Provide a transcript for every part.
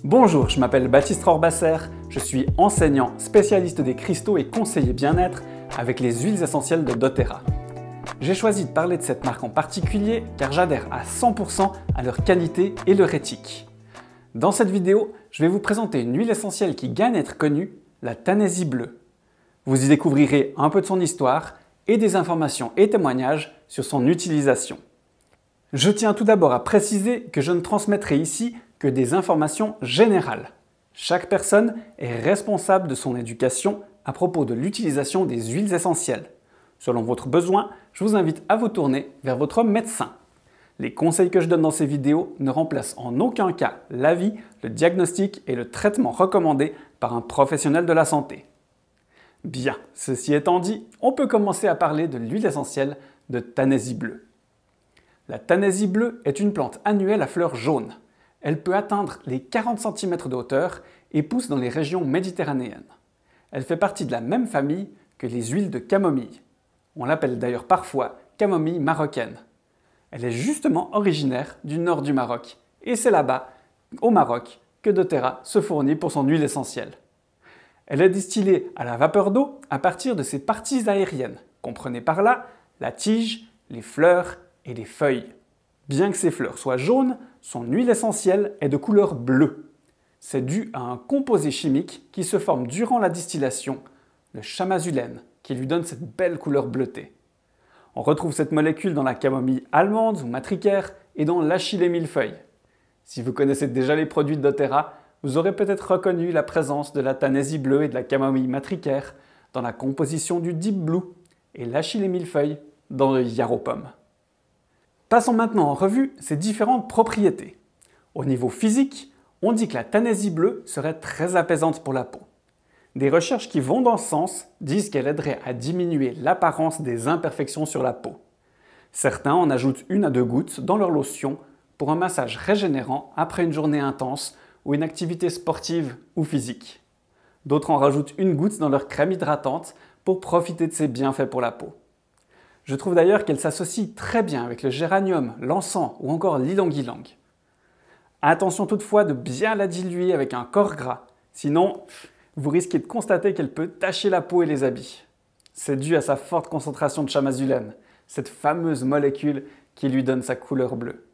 Bonjour, je m'appelle Baptiste Rorbasser, je suis enseignant, spécialiste des cristaux et conseiller bien-être avec les huiles essentielles de doTERRA. J'ai choisi de parler de cette marque en particulier car j'adhère à 100% à leur qualité et leur éthique. Dans cette vidéo, je vais vous présenter une huile essentielle qui gagne à être connue, la Tanésie bleue. Vous y découvrirez un peu de son histoire et des informations et témoignages sur son utilisation. Je tiens tout d'abord à préciser que je ne transmettrai ici que des informations générales. Chaque personne est responsable de son éducation à propos de l'utilisation des huiles essentielles. Selon votre besoin, je vous invite à vous tourner vers votre médecin. Les conseils que je donne dans ces vidéos ne remplacent en aucun cas l'avis, le diagnostic et le traitement recommandés par un professionnel de la santé. Bien, ceci étant dit, on peut commencer à parler de l'huile essentielle de Tanésie bleue. La Tanésie bleue est une plante annuelle à fleurs jaunes. Elle peut atteindre les 40 cm de hauteur et pousse dans les régions méditerranéennes. Elle fait partie de la même famille que les huiles de camomille. On l'appelle d'ailleurs parfois camomille marocaine. Elle est justement originaire du nord du Maroc et c'est là-bas, au Maroc, que doTERRA se fournit pour son huile essentielle. Elle est distillée à la vapeur d'eau à partir de ses parties aériennes. Comprenez par là la tige, les fleurs et les feuilles. Bien que ces fleurs soient jaunes, son huile essentielle est de couleur bleue. C'est dû à un composé chimique qui se forme durant la distillation, le chamazulène, qui lui donne cette belle couleur bleutée. On retrouve cette molécule dans la camomille allemande ou matricaire et dans l'achillée millefeuille. Si vous connaissez déjà les produits de doTERRA, vous aurez peut-être reconnu la présence de la Tanésie bleue et de la camomille matricaire dans la composition du Deep Blue et l'achillée millefeuille dans le Yarrow pomme. Passons maintenant en revue ses différentes propriétés. Au niveau physique, on dit que la Tanésie bleue serait très apaisante pour la peau. Des recherches qui vont dans ce sens disent qu'elle aiderait à diminuer l'apparence des imperfections sur la peau. Certains en ajoutent 1 à 2 gouttes dans leur lotion pour un massage régénérant après une journée intense ou une activité sportive ou physique. D'autres en rajoutent 1 goutte dans leur crème hydratante pour profiter de ses bienfaits pour la peau. Je trouve d'ailleurs qu'elle s'associe très bien avec le géranium, l'encens ou encore l'ylang-ylang. Attention toutefois de bien la diluer avec un corps gras, sinon vous risquez de constater qu'elle peut tacher la peau et les habits. C'est dû à sa forte concentration de chamazulène, cette fameuse molécule qui lui donne sa couleur bleue.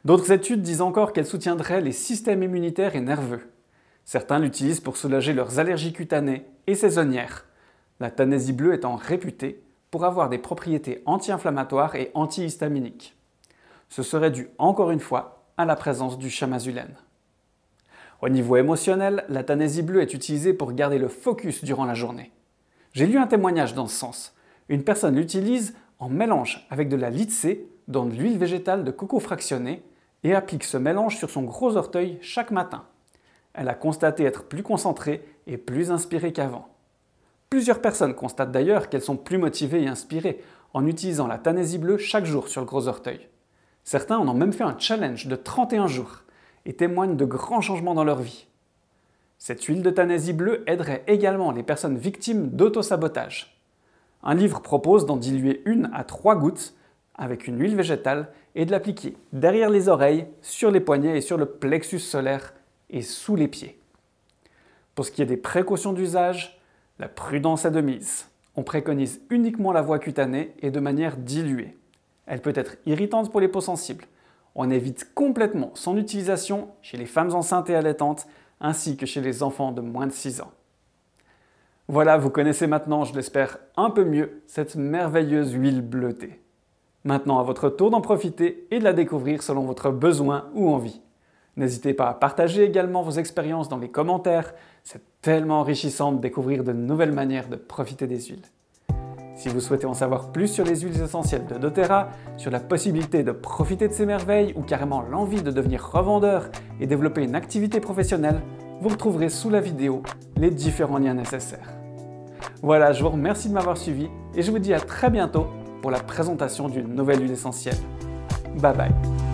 D'autres études disent encore qu'elle soutiendrait les systèmes immunitaires et nerveux. Certains l'utilisent pour soulager leurs allergies cutanées et saisonnières, la Tanésie bleue étant réputée pour avoir des propriétés anti-inflammatoires et antihistaminiques. Ce serait dû encore une fois à la présence du chamazulène. Au niveau émotionnel, la Tanésie bleue est utilisée pour garder le focus durant la journée. J'ai lu un témoignage dans ce sens. Une personne l'utilise en mélange avec de la lycée dans de l'huile végétale de coco fractionnée et applique ce mélange sur son gros orteil chaque matin. Elle a constaté être plus concentrée et plus inspirée qu'avant. Plusieurs personnes constatent d'ailleurs qu'elles sont plus motivées et inspirées en utilisant la Tanésie bleue chaque jour sur le gros orteil. Certains en ont même fait un challenge de 31 jours et témoignent de grands changements dans leur vie. Cette huile de Tanésie bleue aiderait également les personnes victimes d'autosabotage. Un livre propose d'en diluer 1 à 3 gouttes avec une huile végétale et de l'appliquer derrière les oreilles, sur les poignets et sur le plexus solaire et sous les pieds. Pour ce qui est des précautions d'usage, la prudence est de mise. On préconise uniquement la voie cutanée et de manière diluée. Elle peut être irritante pour les peaux sensibles. On évite complètement son utilisation chez les femmes enceintes et allaitantes ainsi que chez les enfants de moins de 6 ans. Voilà, vous connaissez maintenant, je l'espère, un peu mieux cette merveilleuse huile bleutée. Maintenant, à votre tour d'en profiter et de la découvrir selon votre besoin ou envie. N'hésitez pas à partager également vos expériences dans les commentaires, c'est tellement enrichissant de découvrir de nouvelles manières de profiter des huiles. Si vous souhaitez en savoir plus sur les huiles essentielles de doTERRA, sur la possibilité de profiter de ces merveilles ou carrément l'envie de devenir revendeur et développer une activité professionnelle, vous retrouverez sous la vidéo les différents liens nécessaires. Voilà, je vous remercie de m'avoir suivi et je vous dis à très bientôt pour la présentation d'une nouvelle huile essentielle. Bye bye.